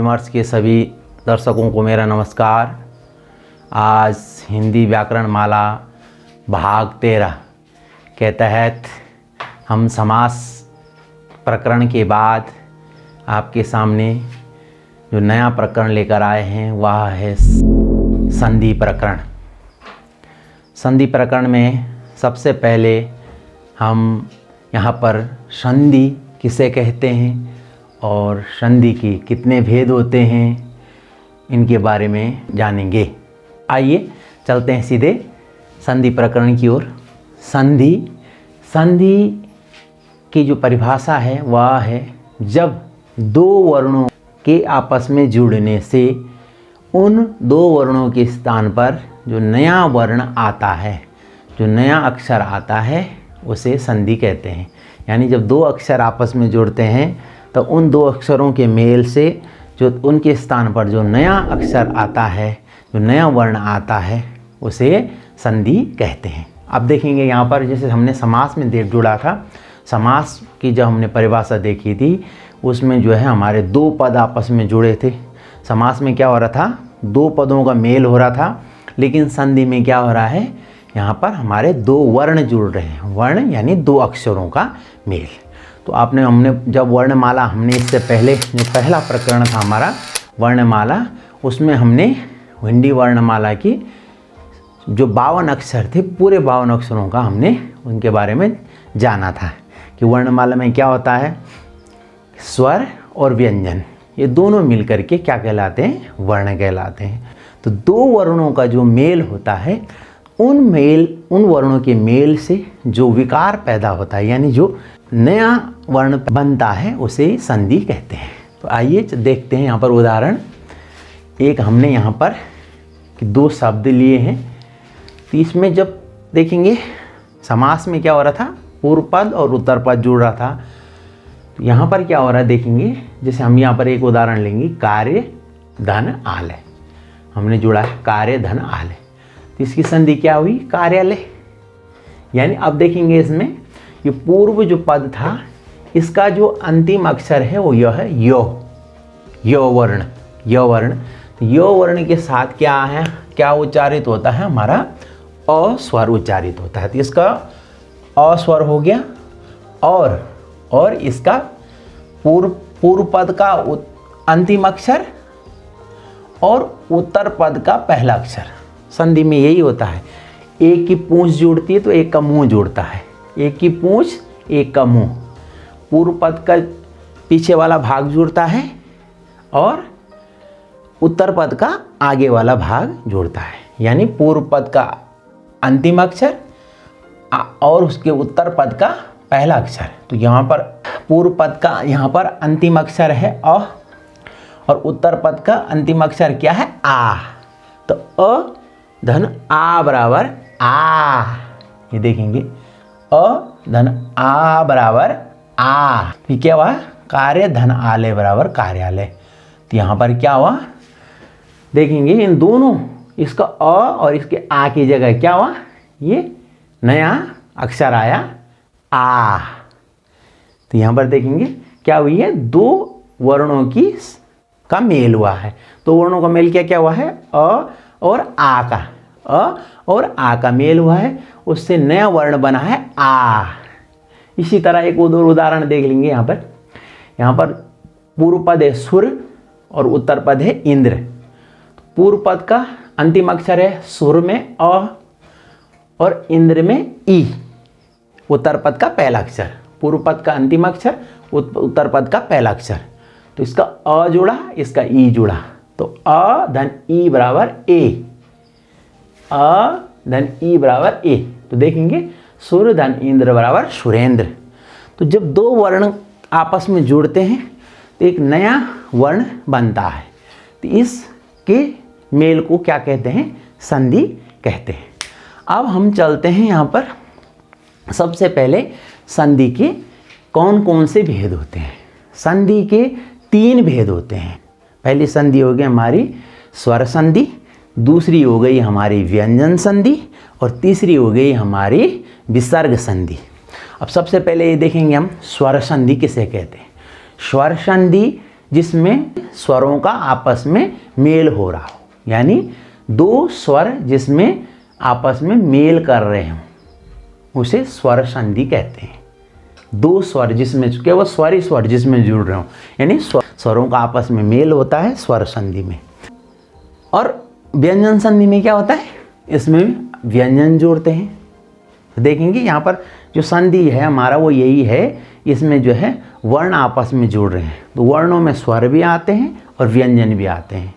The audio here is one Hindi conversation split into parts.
विमर्श के सभी दर्शकों को मेरा नमस्कार। आज हिंदी व्याकरण माला भाग 13 के तहत हम समास प्रकरण के बाद आपके सामने जो नया प्रकरण लेकर आए हैं वह है संधि प्रकरण। संधि प्रकरण में सबसे पहले हम यहाँ पर संधि किसे कहते हैं और संधि के कितने भेद होते हैं इनके बारे में जानेंगे। आइए चलते हैं सीधे संधि प्रकरण की ओर। संधि की जो परिभाषा है वह है जब दो वर्णों के आपस में जुड़ने से उन दो वर्णों के स्थान पर जो नया वर्ण आता है, जो नया अक्षर आता है उसे संधि कहते हैं। यानी जब दो अक्षर आपस में जुड़ते हैं तो उन दो अक्षरों के मेल से जो उनके स्थान पर जो नया अक्षर आता है, जो नया वर्ण आता है उसे संधि कहते हैं। अब देखेंगे यहाँ पर जैसे हमने समास में जुड़ा था, समास की जब हमने परिभाषा देखी थी उसमें जो है हमारे दो पद आपस में जुड़े थे। समास में क्या हो रहा था, दो पदों का मेल हो रहा था, लेकिन संधि में क्या हो रहा है, यहाँ पर हमारे दो वर्ण जुड़ रहे हैं। वर्ण यानी दो अक्षरों का मेल। तो हमने जब वर्णमाला, हमने इससे पहले जो पहला प्रकरण था हमारा वर्णमाला, उसमें हमने हिंदी वर्णमाला की जो 52 अक्षर थे, पूरे 52 अक्षरों का हमने उनके बारे में जाना था कि वर्णमाला में क्या होता है, स्वर और व्यंजन ये दोनों मिलकर के क्या कहलाते हैं, वर्ण कहलाते हैं। तो दो वर्णों का जो मेल होता है, उन वर्णों के मेल से जो विकार पैदा होता है, यानी जो नया वर्ण बनता है उसे संधि कहते हैं। तो आइए देखते हैं यहाँ पर उदाहरण। एक हमने यहाँ पर दो शब्द लिए हैं, तो इसमें जब देखेंगे समास में क्या हो रहा था, पूर्व पद और उत्तर पद जुड़ रहा था। तो यहाँ पर क्या हो रहा है देखेंगे, जैसे हम यहाँ पर एक उदाहरण लेंगे, कार्य धन आलय हमने जुड़ा है, कार्य धन आलय। तो इसकी संधि क्या हुई, कार्यालय। यानी अब देखेंगे इसमें ये पूर्व जो पद था इसका जो अंतिम अक्षर है वो यह है यो वर्ण। तो यो वर्ण के साथ क्या है, क्या उच्चारित होता है, हमारा अ स्वर उच्चारित होता है। तो इसका अ स्वर हो गया और इसका पूर्व पद का अंतिम अक्षर और उत्तर पद का पहला अक्षर। संधि में यही होता है, एक की पूंछ जुड़ती है तो एक का मुंह जुड़ता है, एक की पूंछ एक का मुंह। पूर्व पद का पीछे वाला भाग जुड़ता है और उत्तर पद का आगे वाला भाग जुड़ता है। यानी पूर्व पद का अंतिम अक्षर और उसके उत्तर पद का पहला अक्षर। तो यहाँ पर पूर्व पद का यहाँ पर अंतिम अक्षर है अ और उत्तर पद का अंतिम अक्षर क्या है, आ। तो अ धन आ बराबर आ, ये देखेंगे अ धन आ बराबर आ। तो क्या हुआ, कार्य धन आलय बराबर कार्यालय। तो यहाँ पर क्या हुआ देखेंगे, इन दोनों, इसका अ और इसके आ की जगह क्या हुआ, ये नया अक्षर आया आ। तो यहाँ पर देखेंगे क्या हुई है, दो वर्णों का मेल हुआ है। दो वर्णों का मेल क्या हुआ है, अ और आ का, अ और आ का मेल हुआ है, उससे नया वर्ण बना है आ। इसी तरह एक उदाहरण देख लेंगे। यहाँ पर पूर्व पद है सुर और उत्तर पद है इंद्र। पूर्व पद का अंतिम अक्षर है सुर में अ और इंद्र में ई। उत्तर पद का पहला अक्षर, पूर्व पद का अंतिम अक्षर, उत्तर पद का पहला अक्षर। तो इसका अ जुड़ा, इसका ई जुड़ा, तो अ धन ई बराबर ए, अ धन ई बराबर ए। तो देखेंगे सुर धन इंद्र बराबर सुरेंद्र। तो जब दो वर्ण आपस में जुड़ते हैं तो एक नया वर्ण बनता है। तो इसके मेल को क्या कहते हैं, संधि कहते हैं। अब हम चलते हैं यहाँ पर, सबसे पहले संधि के कौन कौन से भेद होते हैं। संधि के 3 भेद होते हैं। पहली संधि हो गई हमारी स्वर संधि, दूसरी हो गई हमारी व्यंजन संधि और तीसरी हो गई हमारी विसर्ग संधि। अब सबसे पहले ये देखेंगे हम स्वर संधि किसे कहते हैं। स्वर संधि जिसमें स्वरों का आपस में मेल हो रहा हो, यानी दो स्वर जिसमें आपस में मेल कर रहे हों उसे स्वर संधि कहते हैं। दो स्वर जिसमें केवल स्वर ही स्वर जिसमें जुड़ रहे हों, यानी स्वरों का आपस में मेल होता है स्वर संधि में। और व्यंजन संधि में क्या होता है, इसमें व्यंजन जोड़ते हैं। तो देखेंगे यहाँ पर जो संधि है हमारा वो यही है, इसमें जो है वर्ण आपस में जुड़ रहे हैं, तो वर्णों में स्वर भी आते हैं और व्यंजन भी आते हैं।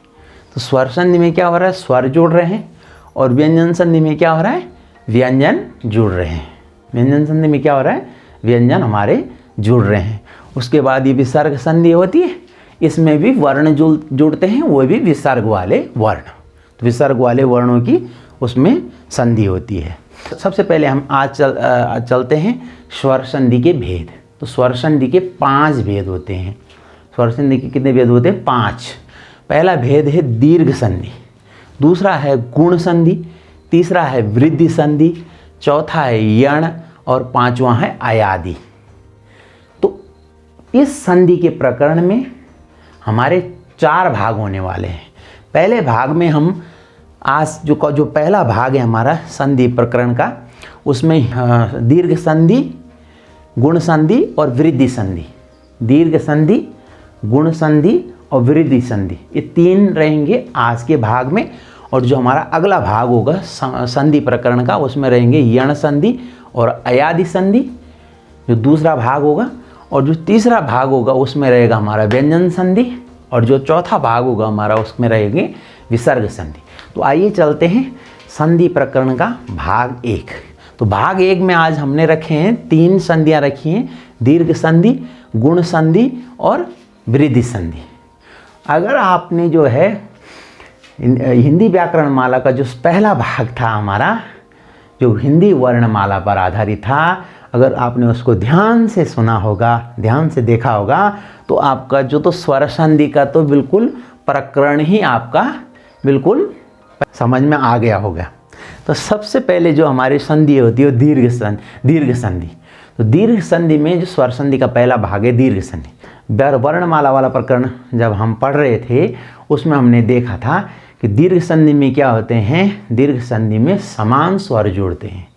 तो स्वर संधि में क्या हो रहा है, स्वर जुड़ रहे हैं, और व्यंजन संधि में क्या हो रहा है, व्यंजन जुड़ रहे हैं। व्यंजन संधि में क्या हो रहा है, व्यंजन हमारे जुड़ रहे हैं। उसके बाद ये विसर्ग संधि होती है, इसमें भी वर्ण जुड़ते हैं, वो भी विसर्ग वाले वर्ण। तो विसर्ग वाले वर्णों की उसमें संधि होती है। सबसे पहले हम आज चलते हैं स्वर संधि के भेद। तो स्वर संधि के 5 भेद होते हैं। स्वर संधि के कितने भेद होते हैं, 5। पहला भेद है दीर्घ संधि, दूसरा है गुण संधि, तीसरा है वृद्धि संधि, चौथा है यण और पांचवा है अयादि। तो इस संधि के प्रकरण में हमारे 4 भाग होने वाले हैं। पहले भाग में हम आज जो पहला भाग है हमारा संधि प्रकरण का, उसमें दीर्घ संधि, गुण संधि और वृद्धि संधि। दीर्घ संधि, गुण संधि और वृद्धि संधि, ये 3 रहेंगे आज के भाग में। और जो हमारा अगला भाग होगा संधि प्रकरण का, उसमें रहेंगे यण संधि और अयादि संधि, जो दूसरा भाग होगा। और जो तीसरा भाग होगा उसमें रहेगा हमारा व्यंजन संधि, और जो चौथा भाग होगा हमारा उसमें रहेंगे विसर्ग संधि। तो आइए चलते हैं संधि प्रकरण का भाग 1। तो भाग 1 में आज हमने रखे हैं 3 संधियाँ रखी हैं, दीर्घ संधि, गुण संधि और वृद्धि संधि। अगर आपने जो है हिंदी व्याकरण माला का जो पहला भाग था हमारा, जो हिंदी वर्णमाला पर आधारित था, अगर आपने उसको ध्यान से सुना होगा, ध्यान से देखा होगा, तो आपका जो तो स्वर संधि का तो बिल्कुल प्रकरण ही आपका बिल्कुल समझ में आ गया होगा। तो सबसे पहले जो हमारी संधि होती है वो दीर्घ संधि। तो दीर्घ संधि में जो स्वर संधि का पहला भाग है दीर्घ संधि। वर्णमाला वाला प्रकरण जब हम पढ़ रहे थे उसमें हमने देखा था कि दीर्घ संधि में क्या होते हैं, दीर्घ संधि में समान स्वर जोड़ते हैं,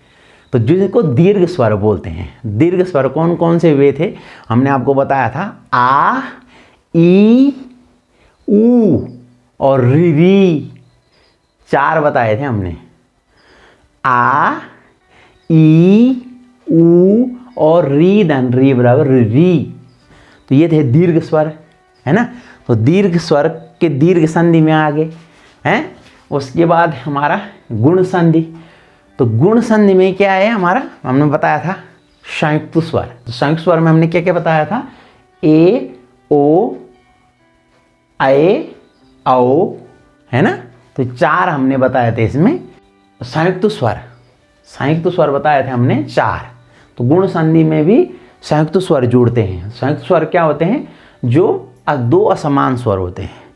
तो जिसको दीर्घ स्वर बोलते हैं। दीर्घ स्वर कौन कौन से हुए थे, हमने आपको बताया था आ, ई, ऊ और री, 4 बताए थे हमने। आ, ई, ऊ और री, धन री बराबर री। तो ये थे दीर्घ स्वर, है ना। तो दीर्घ स्वर के दीर्घ संधि में आ गए हैं। उसके बाद हमारा गुण संधि। तो गुण संधि में क्या है हमारा, हमने बताया था संयुक्त स्वर। तो संयुक्त स्वर में हमने क्या क्या बताया था, ए, ओ, ए, औ, है ना। तो 4 हमने बताए थे इसमें संयुक्त स्वर। संयुक्त स्वर बताए थे हमने 4। तो गुण संधि में भी संयुक्त स्वर जुड़ते हैं। संयुक्त स्वर क्या होते हैं, जो 2 असमान स्वर होते हैं।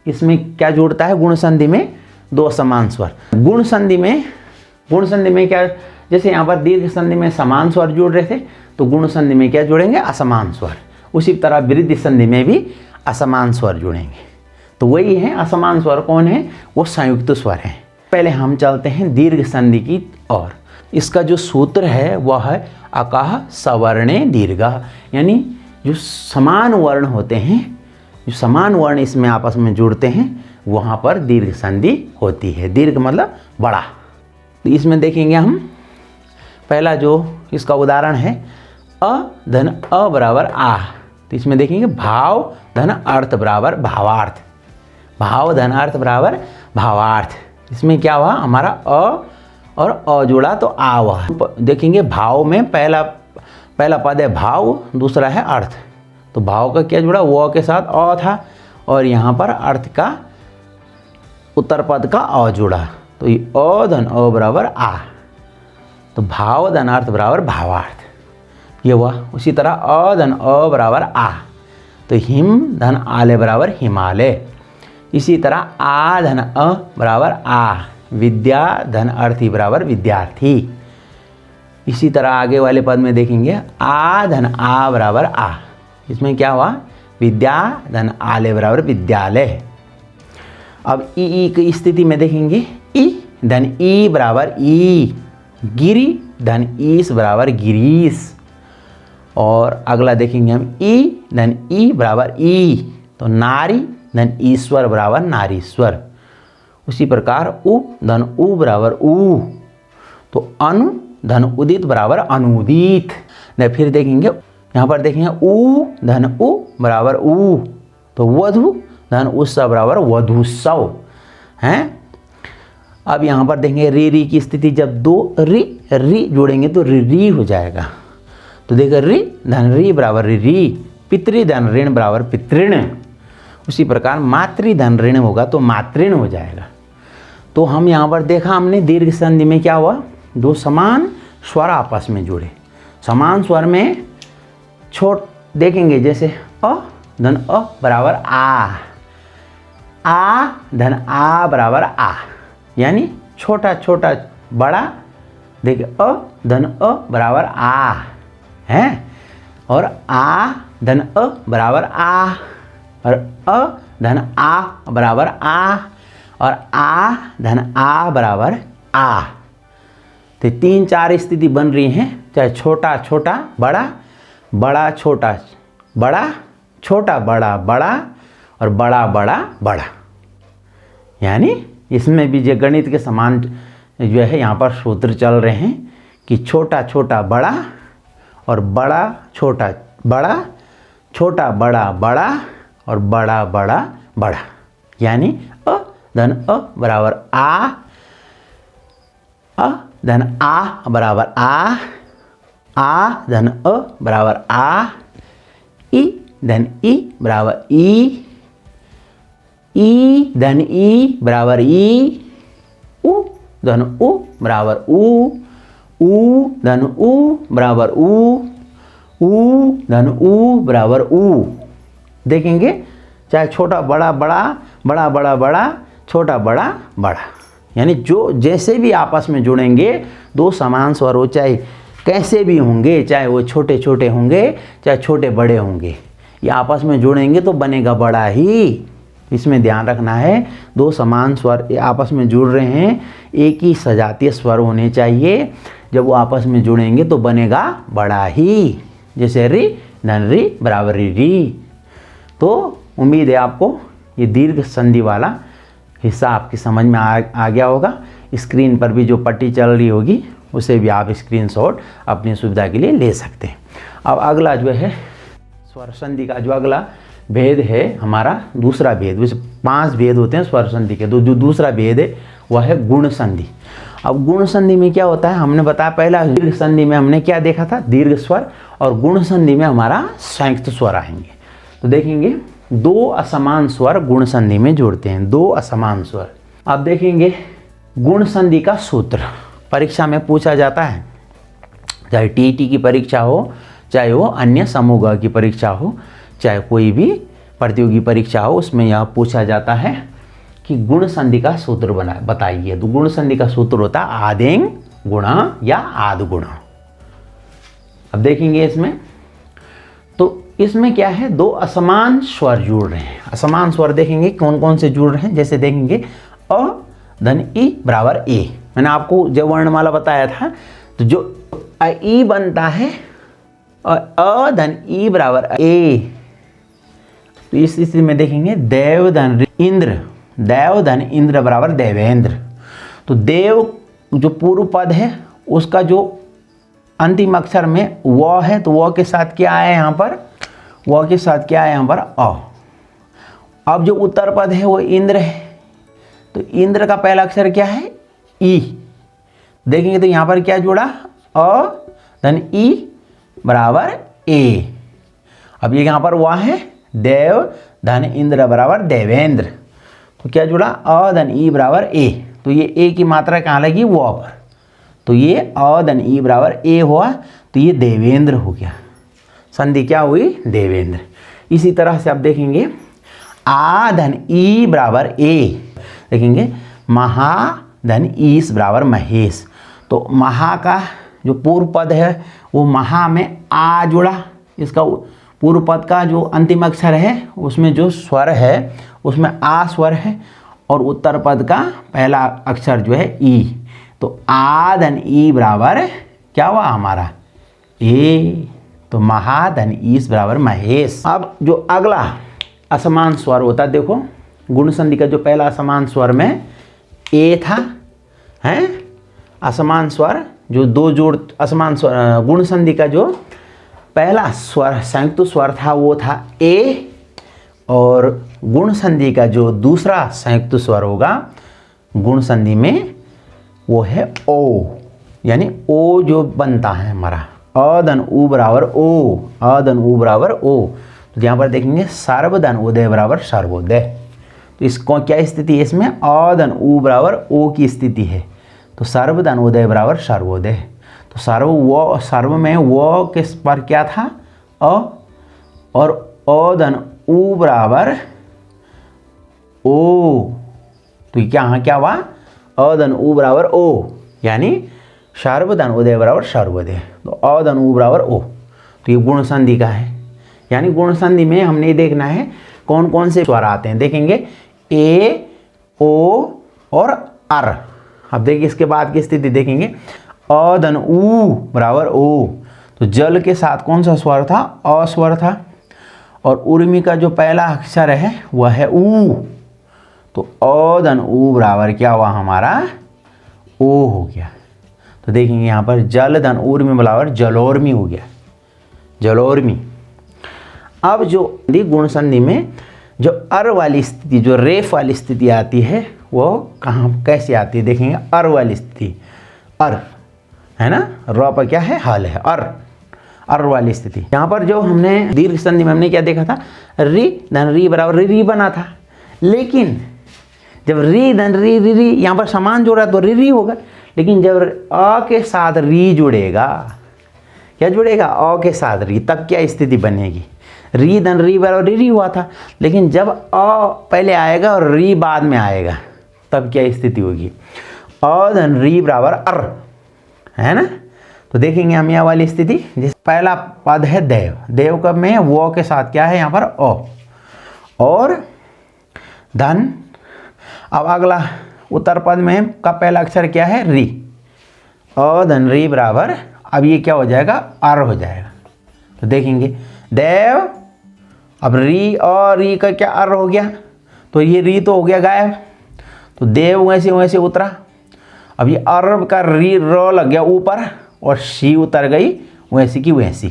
इसमें क्या जुड़ता है, गुण संधि में 2 असमान स्वर। गुण संधि में क्या, जैसे यहाँ पर दीर्घ संधि में समान स्वर जुड़ रहे थे, तो गुण संधि में क्या जुड़ेंगे, असमान स्वर। उसी तरह वृद्धि संधि में भी असमान स्वर जुड़ेंगे। तो वही है असमान स्वर कौन है, वो संयुक्त स्वर है। पहले हम चलते हैं दीर्घ संधि की ओर। इसका जो सूत्र है वह है अकाह सवर्णे दीर्घः, यानी जो समान वर्ण होते हैं, जो समान वर्ण इसमें आपस में जुड़ते हैं, वहाँ पर दीर्घ संधि होती है। दीर्घ मतलब बड़ा। तो इसमें देखेंगे हम, पहला जो इसका उदाहरण है अ धन अ बराबर आ। तो इसमें देखेंगे भाव धन अर्थ बराबर भावार्थ, भाव धन अर्थ बराबर भावार्थ। इसमें क्या हुआ, हमारा अ और अ जोड़ा तो आ हुआ। देखेंगे भाव में पहला पद है भाव, दूसरा है अर्थ। तो भाव का क्या जुड़ा, वो के साथ अ था, और यहाँ पर अर्थ का उत्तर पद का अ जुड़ा। तो ये अ धन अ बराबर आ। तो भाव धन अर्थ बराबर भावार्थ, ये हुआ। उसी तरह अ धन अ बराबर आ, तो हिम धन आले बराबर हिमालय। इसी तरह आ धन अ बराबर आ, विद्या धन अर्थी बराबर विद्यार्थी। इसी तरह आगे वाले पद में देखेंगे आ धन आ बराबर आ। इसमें क्या हुआ, विद्या धन आलय बराबर विद्यालय। अब ई की स्थिति में देखेंगे, ई धन ई बराबर ई, गिरी धन ईस बराबर गिरीश। और अगला देखेंगे हम, ई धन ई बराबर ई, तो नारी धन ईश्वर बराबर नारीश्वर। उसी प्रकार उ धन उ बराबर उ, तो अनु धन उदित बराबर अनुदित। फिर देखेंगे यहाँ पर देखेंगे उ धन उ बराबर उ, तो वधु धन उत्सव बराबर वधुसव हैं। अब यहाँ पर देखेंगे री री की स्थिति, जब दो री जोड़ेंगे तो री हो जाएगा। तो देखो री धन री बराबर री, पितृ धन ऋण बराबर पितृण। उसी प्रकार मातृ धन ऋण होगा तो मातृण हो जाएगा। तो हम यहाँ पर देखा हमने दीर्घ संधि में क्या हुआ, दो समान स्वर आपस में जुड़े। समान स्वर में छोट देखेंगे, जैसे अ धन अ बराबर आ धन आ बराबर आ, यानी छोटा छोटा बड़ा। देखिए अ धन अ बराबर आ है, और आ धन अ बराबर आ, और अ धन आ बराबर आ, और आ धन आ बराबर आ। तो 3-4 स्थिति बन रही हैं, चाहे छोटा छोटा बड़ा, बड़ा छोटा बड़ा, छोटा बड़ा बड़ा, और बड़ा बड़ा बड़ा। यानी इसमें भी जो गणित के समान जो है यहाँ पर सूत्र चल रहे हैं कि छोटा छोटा बड़ा, और बड़ा छोटा बड़ा, छोटा बड़ा बड़ा, और बड़ा बड़ा बड़ा। यानी अ धन अ बराबर आ धन आ बराबर आ धन अ बराबर आ, ई धन ई बराबर ई धन ई बराबर ई, उ धन उ बराबर उ धन उ बराबर उ धन उ बराबर उ। देखेंगे चाहे छोटा बड़ा बड़ा, बड़ा बड़ा बड़ा, छोटा बड़ा बड़ा, यानी जो जैसे भी आपस में जुड़ेंगे दो समान स्वर हो, चाहे कैसे भी होंगे, चाहे वो छोटे छोटे होंगे चाहे छोटे बड़े होंगे, ये आपस में जुड़ेंगे तो बनेगा बड़ा ही। इसमें ध्यान रखना है, दो समान स्वर आपस में जुड़ रहे हैं, एक ही सजातीय स्वर होने चाहिए। जब वो आपस में जुड़ेंगे तो बनेगा बड़ा ही, जैसे री धन री बराबर री। तो उम्मीद है आपको ये दीर्घ संधि वाला हिस्सा आपकी समझ में आ गया होगा। स्क्रीन पर भी जो पट्टी चल रही होगी उसे भी आप स्क्रीनशॉट अपनी सुविधा के लिए ले सकते हैं। अब अगला जो है स्वर संधि का जो अगला भेद है हमारा, दूसरा भेद, वैसे 5 भेद होते हैं स्वर संधि के, तो जो दूसरा भेद है वह है गुण संधि। अब गुण संधि में क्या होता है, हमने बताया पहला दीर्घ संधि में हमने क्या देखा था, दीर्घ स्वर, और गुण संधि में हमारा संयुक्त स्वर आएंगे। तो देखेंगे दो असमान स्वर गुण संधि में जोड़ते हैं, दो असमान स्वर। अब देखेंगे गुण संधि का सूत्र परीक्षा में पूछा जाता है, चाहे टीईटी की परीक्षा हो, चाहे वो अन्य समूह ग की परीक्षा हो, चाहे कोई भी प्रतियोगी परीक्षा हो, उसमें यह पूछा जाता है कि गुण संधि का सूत्र बताइए। तो गुण संधि का सूत्र होता है आदेंग गुणा या आद गुणा। अब देखेंगे इसमें, तो इसमें क्या है, दो असमान स्वर जुड़ रहे हैं। असमान स्वर देखेंगे कौन कौन से जुड़ रहे हैं, जैसे देखेंगे अ धन ई बराबर ए। मैंने आपको जब वर्णमाला बताया था, तो जो ई बनता है और अ धन ई बराबर ए, तो इस स्थिति में देखेंगे देव धन इंद्र, देव धन इंद्र बराबर देवेंद्र। तो देव जो पूर्व पद है उसका जो अंतिम अक्षर में व है, तो व के साथ क्या आया यहाँ पर, व के साथ क्या है यहाँ पर अ। अब जो उत्तर पद है वो इंद्र है, तो इंद्र का पहला अक्षर क्या है ई। देखेंगे तो यहाँ पर क्या जुड़ा, अ धन ई बराबर ए। अब ये यहाँ पर वह है देव धन इंद्र बराबर देवेंद्र, तो क्या जुड़ा, अ धन ई बराबर ए। तो ये ए की मात्रा कहाँ लगी, वो पर, तो ये अ धन ई बराबर ए हुआ, तो ये देवेंद्र हो गया, संधि क्या हुई, देवेंद्र। इसी तरह से आप देखेंगे आ धन ई बराबर ए, देखेंगे महा धन ईस बराबर महेश। तो महा का जो पूर्व पद है वो महा में आ जुड़ा, इसका पूर्व पद का जो अंतिम अक्षर है उसमें जो स्वर है उसमें आ स्वर है, और उत्तर पद का पहला अक्षर जो है ई, तो आ धन ई बराबर क्या हुआ हमारा ए, तो महा धन ईस बराबर महेश। अब जो अगला असमान स्वर होता है, देखो गुण संधि का जो पहला असमान स्वर में ए था, है असमान स्वर जो दो जोड़ असमान स्वर, गुण संधि का जो पहला स्वर संयुक्त स्वर था वो था ए, और गुण संधि का जो दूसरा संयुक्त स्वर होगा गुण संधि में वो है ओ, यानी ओ जो बनता है हमारा अ धन उ बराबर ओ, अ धन उ बराबर ओ। तो यहाँ पर देखेंगे सर्वधन उदय बराबर सर्वोदय। तो इसको क्या स्थिति है, इसमें अ धन उ बराबर ओ की स्थिति है, तो सर्वधन उदय बराबर सर्वोदय। तो सर्व में वो किस पर क्या था अ, और अ धन उ बराबर ओ, तो यहाँ क्या हुआ अ धन उ बराबर ओ, यानी सर्वधन उदय बराबर सर्वोदय। तो अ धन उ बराबर ओ, तो ये गुण संधि का है। यानी गुण संधि में हमने देखना है कौन कौन से स्वर आते हैं, देखेंगे ए ओ और अर। अब देखिए इसके बाद की स्थिति देखेंगे अ धन उ बराबर ओ, तो जल के साथ कौन सा स्वर था अ स्वर था, और उर्मी का जो पहला अक्षर है वह है उ, तो अ धन उ बराबर क्या हुआ हमारा ओ हो गया। तो देखेंगे यहाँ पर जल धन उर्मी बराबर जलोर्मी हो गया, जलोर्मी। अब जो गुण संधि में जो अर वाली स्थिति, जो रेफ वाली स्थिति आती है वो कहाँ कैसे आती है, देखेंगे अर वाली स्थिति, अर है ना, र पर क्या है हल है, अर वाली स्थिति। यहाँ पर जो हमने दीर्घ संधि में हमने क्या देखा था, री धन री बराबर री बना था, लेकिन जब री धन री री री यहाँ पर समान जोड़ा तो री री होगा, लेकिन जब अ के साथ री जुड़ेगा, क्या जुड़ेगा अ के साथ री, तब क्या स्थिति बनेगी, री धन री बराबर री री हुआ था, लेकिन जब अ पहले आएगा और री बाद में आएगा तब क्या स्थिति होगी, अ धन री बराबर अर, है ना। तो देखेंगे हम यहाँ वाली स्थिति, जिस पहला पद है देव, देव कब में वो के साथ क्या है यहाँ पर अ, और धन। अब अगला उत्तर पद में का पहला अक्षर क्या है री, अ धन री बराबर, अब ये क्या हो जाएगा अर हो जाएगा। तो देखेंगे देव, अब री और री का क्या अर हो गया, तो ये री तो हो गया गायब, तो देव वैसे वैसे उतरा। अब ये अर का री र लग गया ऊपर और शी उतर गई वैसी की वैसी,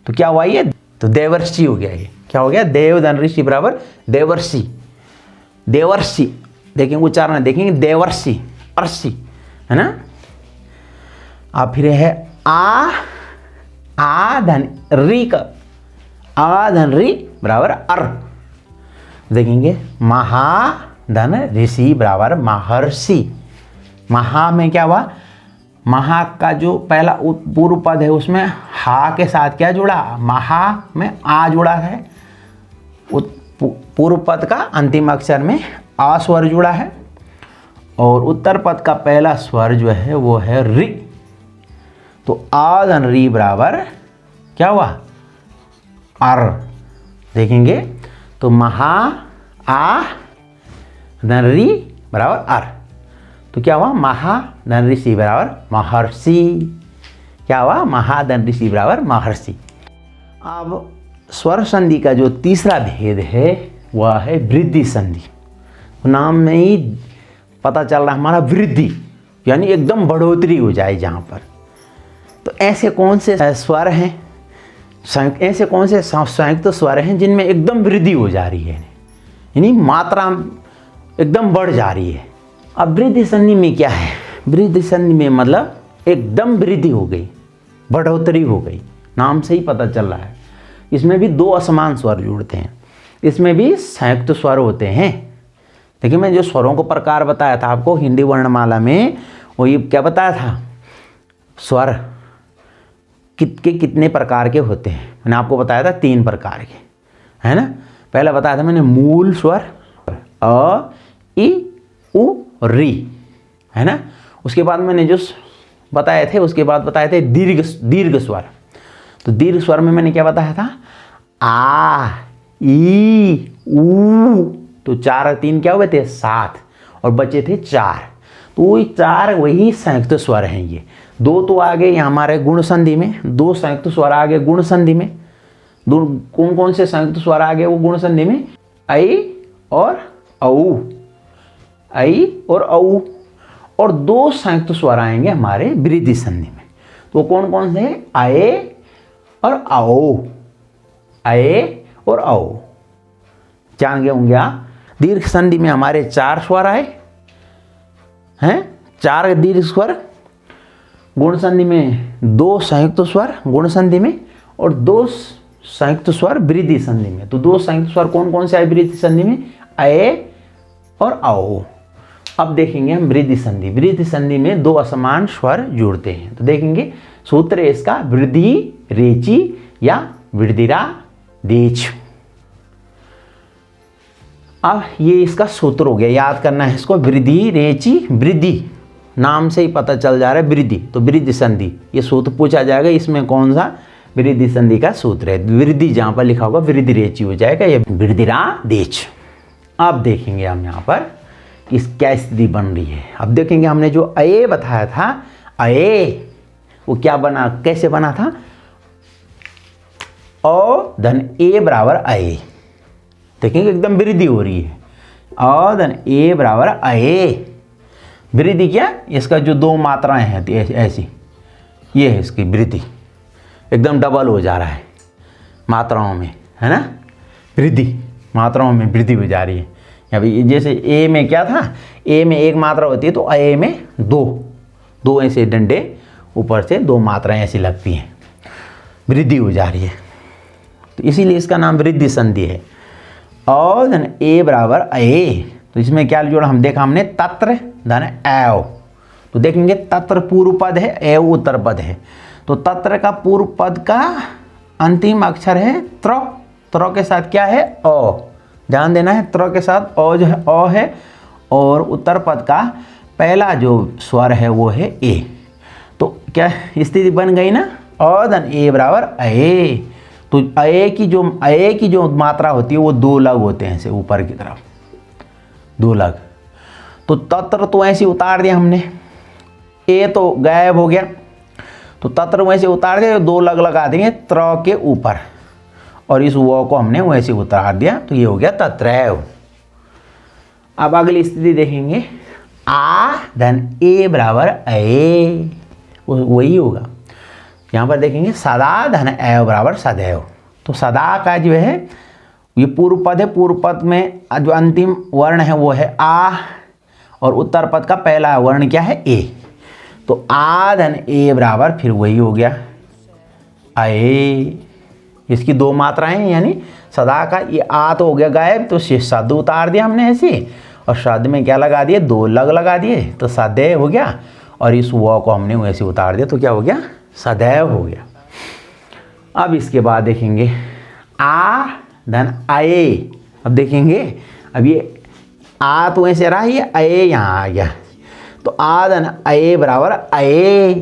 तो क्या हुआ ये, तो देवर्षि हो गया। ये क्या हो गया, देव धन ऋषि बराबर देवर्षि, देवर्षि। देखेंगे उच्चारण देखेंगे देवर्षि, अर्षि, है ना। अब फिर है आ धन री का, आ धन री बराबर अर। देखेंगे महा धन ऋषि बराबर महर्षि। महा में क्या हुआ, महा का जो पहला पूर्व पद है उसमें हा के साथ क्या जुड़ा, महा में आ जुड़ा है, पूर्व पद का अंतिम अक्षर में आ स्वर जुड़ा है, और उत्तर पद का पहला स्वर जो है वो है रि, तो आ धन री बराबर क्या हुआ अर। देखेंगे तो महा आ धन री बराबर अर, तो क्या हुआ महा धन ऋषि बराबर महर्षि, क्या हुआ महाधन ऋषि बराबर महर्षि। अब स्वर संधि का जो तीसरा भेद है वह है वृद्धि संधि। नाम में ही पता चल रहा हमारा वृद्धि, यानी एकदम बढ़ोतरी हो जाए जहाँ पर। तो ऐसे कौन से स्वर हैं, ऐसे कौन से संयुक्त स्वर हैं जिनमें एकदम वृद्धि हो जा रही है, यानी मात्रा एकदम बढ़ जा रही है। अब वृद्धि संधि में क्या है, वृद्धि संधि में मतलब एकदम वृद्धि हो गई, बढ़ोतरी हो गई, नाम से ही पता चल रहा है। इसमें भी दो असमान स्वर जुड़ते हैं, इसमें भी संयुक्त स्वर होते हैं। देखिए मैं जो स्वरों को प्रकार बताया था आपको हिंदी वर्णमाला में, वो ये क्या बताया था, स्वर कितने प्रकार के होते हैं। मैंने आपको बताया था 3 प्रकार के, है ना। पहला बताया था मैंने मूल स्वर अ इ उ री, है ना। उसके बाद मैंने जो बताए थे, उसके बाद बताए थे दीर्घ स्वर। तो दीर्घ स्वर में मैंने क्या बताया था, आ, ई, ऊ। तो 4 और 3 क्या हुए थे? 7 और बचे थे 4। तो ये 4 वही संयुक्त स्वर हैं। ये 2 तो आ गए हमारे गुण संधि में, 2 संयुक्त स्वर आ गए गुण संधि में। कौन कौन से संयुक्त स्वर आ गए वो गुण संधि में? ऐ और औ, ऐ और औ। और 2 संयुक्त स्वर आएंगे हमारे वृद्धि संधि में। तो कौन कौन से हैं? ऐ और औ, ऐ और औ। जान गए होंगे आप। दीर्घ संधि में हमारे 4 स्वर आए हैं, 4 दीर्घ स्वर। गुण संधि में 2 संयुक्त स्वर गुण संधि में और 2 संयुक्त स्वर वृद्धि संधि में। तो 2 संयुक्त स्वर कौन कौन से आए वृद्धि संधि में? ऐ और औ। अब देखेंगे हम वृद्धि संधि। वृद्धि संधि में 2 असमान स्वर जुड़ते हैं। तो देखेंगे सूत्र है इसका वृद्धि रेची या वृद्धिरा देच। अब ये इसका सूत्र हो गया, याद करना है इसको। वृद्धि रेची, वृद्धि नाम से ही पता चल जा रहा है वृद्धि, तो वृद्धि संधि ये सूत्र पूछा जाएगा। इसमें कौन सा वृद्धि संधि का सूत्र है? वृद्धि जहां पर लिखा होगा वृद्धि रेची हो जाएगा, ये वृद्धिरा देच। अब देखेंगे हम यहाँ पर इस क्या स्थिति बन रही है। अब देखेंगे हमने जो अये बताया था, अये वो क्या बना, कैसे बना था? अ धन ए बराबर अये। देखेंगे एकदम वृद्धि हो रही है। अ धन ए बराबर अये। वृद्धि क्या? इसका जो 2 मात्राएं हैं ऐसी, ये है इसकी वृद्धि। एकदम डबल हो जा रहा है मात्राओं में, है ना? वृद्धि मात्राओं में वृद्धि हो जा रही है। अभी जैसे ए में क्या था? ए में 1 मात्रा होती है, तो ए में 2 ऐसे डंडे ऊपर से 2 मात्राएं ऐसी लगती हैं, वृद्धि हो जा रही है। तो इसीलिए इसका नाम वृद्धि संधि है। और धन ए बराबर अये। तो इसमें क्या जोड़ा हम देखा हमने? तत्र धन एव। तो देखेंगे तत्र पूर्व पद है, एव उत्तर पद है। तो तत्र का पूर्व पद का अंतिम अक्षर है त्र। त्र के साथ क्या है? अ। ध्यान देना है, त्र के साथ अ जो है अ है। और उत्तर पद का पहला जो स्वर है वो है ए। तो क्या स्थिति बन गई ना? अ धन ए बराबर अये। तो अये की जो मात्रा होती है वो 2 लग होते हैं ऐसे ऊपर की तरफ, 2 लग। तो तत्र तो ऐसे उतार दिया हमने, ए तो गायब हो गया, तो तत्र वैसे उतार दिया, 2 लग लगा देंगे त्र के ऊपर, और इस वो को हमने वैसे उतार दिया, तो ये हो गया तत्रैव। अब अगली स्थिति देखेंगे, आ धन ए बराबर अये, वही होगा। यहाँ पर देखेंगे सदा धन एव बराबर सदैव। तो सदा का जो है ये पूर्व पद है, पूर्व पद में जो अंतिम वर्ण है वो है आ, और उत्तर पद का पहला वर्ण क्या है? ए। तो आ धन ए बराबर फिर वही हो गया अये। इसकी 2 मात्राएं हैं, यानी सदा का ये आ तो हो गया गायब, तो शब्द उतार दिया हमने ऐसे, और शब्द में क्या लगा दिए? 2 लग लगा दिए, तो सदैव हो गया। और इस वो को हमने वैसे उतार दिया, तो क्या हो गया? सदैव हो गया। अब इसके बाद देखेंगे आ धन अये। अब देखेंगे, अब ये आ तो ऐसे रहा, ये अये यहाँ आ गया, तो आ धन अये बराबर अये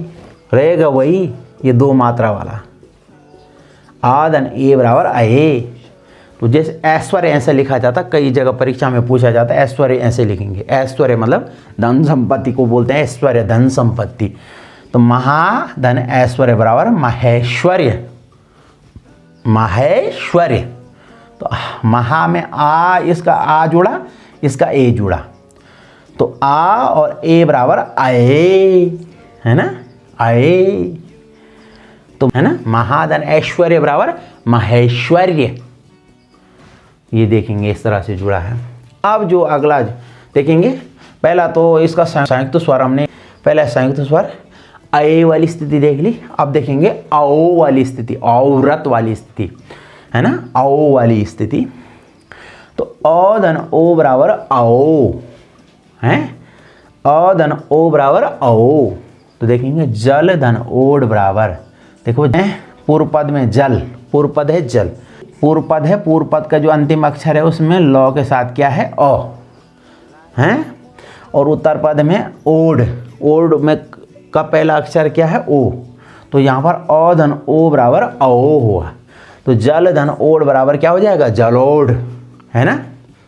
रहेगा वही, ये 2 मात्रा वाला आ धन ए बराबर अये। तो जैसे ऐश्वर्य ऐसे लिखा जाता, कई जगह परीक्षा में पूछा जाता है, ऐश्वर्य ऐसे लिखेंगे। ऐश्वर्य मतलब धन संपत्ति को बोलते हैं ऐश्वर्य, धन संपत्ति। तो महा धन ऐश्वर्य बराबर महेश्वर्य, महेश्वर्य। तो महा में आ, इसका आ जुड़ा, इसका ए जुड़ा, तो आ और ए बराबर अये, है ना? अये, तो है ना? महाधन ऐश्वर्य बराबर महेश्वर्य। ये देखेंगे इस तरह से जुड़ा है। अब जो अगला देखेंगे, पहला तो इसका संयुक्त स्वर हमने, पहला संयुक्त स्वर अये वाली स्थिति देख ली। अब देखेंगे औ वाली स्थिति, औरत वाली स्थिति, है ना? औ वाली स्थिति। तो अ धन ओ बराबर औ है, अ धन ओ बराबर औ। तो देखेंगे जल धन ओड बराबर, देखो पूर्व पद में जल, पूर्व पद है जल, पूर्व पद है, पूर्व पद का जो अंतिम अक्षर है उसमें लौ के साथ क्या है? अ है। और उत्तर पद में ओड, ओड में का पहला अक्षर क्या है? ओ। तो यहाँ पर अ धन ओ बराबर औ हुआ। तो जल धन ओढ़ बराबर क्या हो जाएगा, जलोढ़, है ना,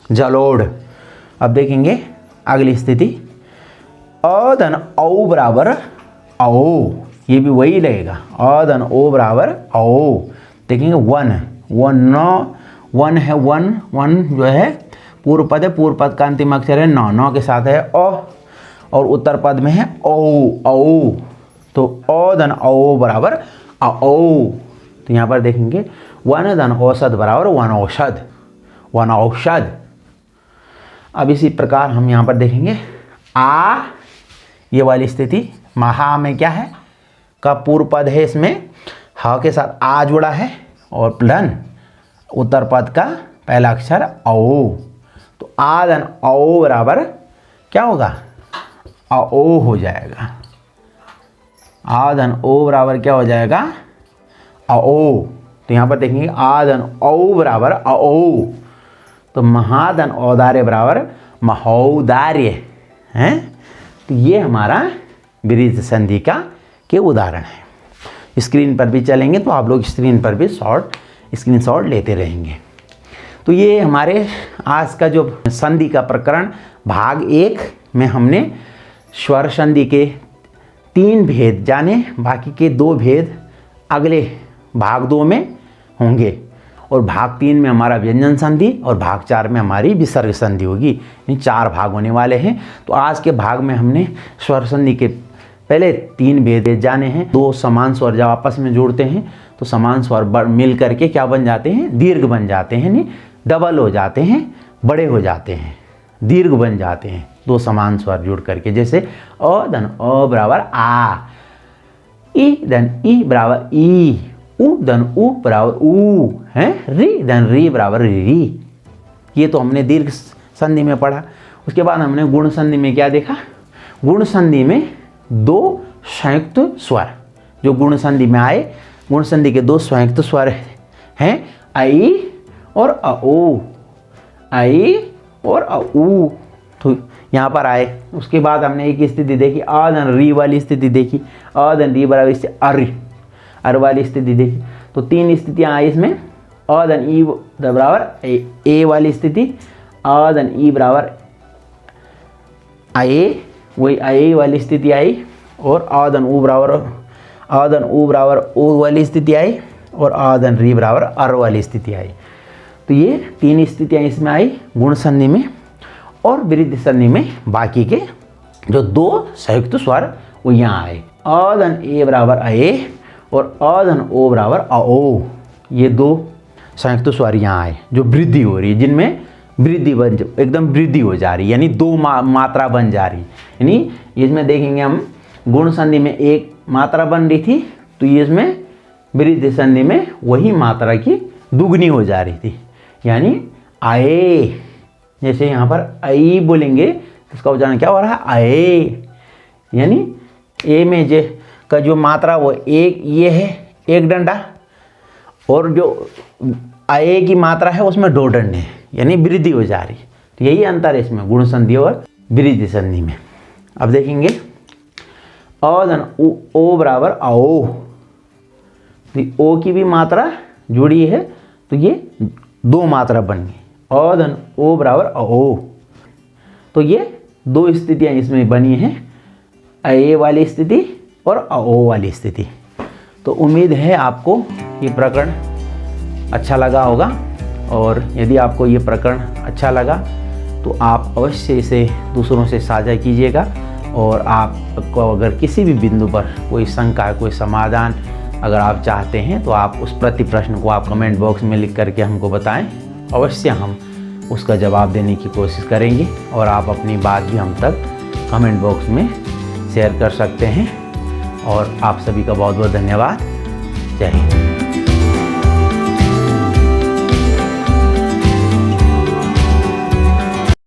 जलोढ़। अब देखेंगे अगली स्थिति, अ धन औ बराबर औ, ये भी वही लगेगा, अ धन ओ बराबर औ। देखेंगे वन, वन वन है, वन वन जो है पूर्व पद है, पूर्व पद का अंतिम अक्षर है नौ, नौ के साथ है अ, और उत्तर पद में है औ, औ। तो अ धन औ बराबर औ। तो यहाँ पर देखेंगे वन धन औषध बराबर वन औषध, वन औषध। अब इसी प्रकार हम यहाँ पर देखेंगे आ, ये वाली स्थिति, महा में क्या है, का पूर्व पद है, इसमें ह के साथ आ जुड़ा है, और धन उत्तर पद का पहला अक्षर औ। तो आ धन औ बराबर क्या होगा, औ हो जाएगा। आ धन ओ बराबर क्या हो जाएगा, औ। तो यहाँ पर देखेंगे आ धन औ बराबर औ। तो महाधन औदार्य बराबर महोदार्य हैं। तो ये हमारा विरुद्ध संधि का के उदाहरण है। स्क्रीन पर भी चलेंगे तो आप लोग स्क्रीन पर भी स्क्रीनशॉट लेते रहेंगे। तो ये हमारे आज का जो संधि का प्रकरण भाग 1 में हमने स्वर संधि के 3 भेद जाने, बाकी के 2 भेद अगले भाग 2 में होंगे, और भाग 3 में हमारा व्यंजन संधि और भाग 4 में हमारी विसर्ग संधि होगी। इन 4 भाग होने वाले हैं। तो आज के भाग में हमने स्वर संधि के पहले 3 भेद जाने हैं। 2 समान स्वर जब आपस में जोड़ते हैं तो समान स्वर मिल करके क्या बन जाते हैं, दीर्घ बन जाते हैं, नहीं डबल हो जाते हैं, बड़े हो जाते हैं, दीर्घ बन जाते हैं 2 समान स्वर जुड़ करके। जैसे अ धन अ बराबर आ, ई धन ई बराबर ई, उ धन उ बराबर उ, है, री धन री बराबर री। ये तो हमने दीर्घ संधि में पढ़ा। उसके बाद हमने गुण संधि में क्या देखा, गुण संधि में 2 संयुक्त स्वर जो गुण संधि में आए, गुण संधि के 2 संयुक्त स्वर हैं, आई और औ, आई और औ। तो यहाँ पर आए। उसके बाद हमने एक स्थिति देखी, आ धन री वाली स्थिति देखी, आ धन री बराबर इससे अर वाली स्थिति देखी। तो 3 स्थितियाँ आई इसमें, अ धन ई बराबर ए वाली स्थिति, आ धन ई बराबर आए, वही आए वाली स्थिति आई, और आ धन उ बराबर ओ वाली स्थिति आई, और आ धन री बराबर अर वाली स्थिति आई। तो ये 3 स्थितियाँ इसमें आई गुण संधि में, और विरुद्ध संधि में बाकी के जो 2 संयुक्त स्वर वो यहाँ आए। अ धन ए बराबर अए और अ धन ओ बराबर अओ। ये 2 संयुक्त स्वर यहाँ आए जो वृद्धि हो रही है, जिनमें वृद्धि बन एकदम वृद्धि हो जा रही है, यानी 2 मात्रा बन जा रही है। यानी इसमें देखेंगे हम गुण संधि में 1 मात्रा बन रही थी, तो ये इसमें विरुद्ध संधि में वही मात्रा की दुगनी हो जा रही थी, यानी आए। जैसे यहाँ पर आई बोलेंगे तो इसका उच्चारण क्या हो रहा है, आए। यानी ए में का जो मात्रा वो एक ये है, 1 डंडा, और जो आए की मात्रा है उसमें 2 डंडे हैं, यानी वृद्धि हो जा रही है। तो यही अंतर है इसमें गुण संधि और विरुद्ध संधि में। अब देखेंगे अ धन ओ बराबर आओ, तो ओ की भी मात्रा जुड़ी है, तो ये 2 मात्रा बन गई, अ धन ओ बराबर ओ। तो ये 2 स्थितियाँ इसमें बनी हैं, ए वाली स्थिति और ओ वाली स्थिति। तो उम्मीद है आपको ये प्रकरण अच्छा लगा होगा, और यदि आपको ये प्रकरण अच्छा लगा तो आप अवश्य इसे दूसरों से साझा कीजिएगा। और आपको अगर किसी भी बिंदु पर कोई शंका, कोई समाधान अगर आप चाहते हैं तो आप उस प्रति प्रश्न को आप कमेंट बॉक्स में लिख करके हमको बताएं। अवश्य हम उसका जवाब देने की कोशिश करेंगे, और आप अपनी बात भी हम तक कमेंट बॉक्स में शेयर कर सकते हैं। और आप सभी का बहुत बहुत धन्यवाद। जय हिंद।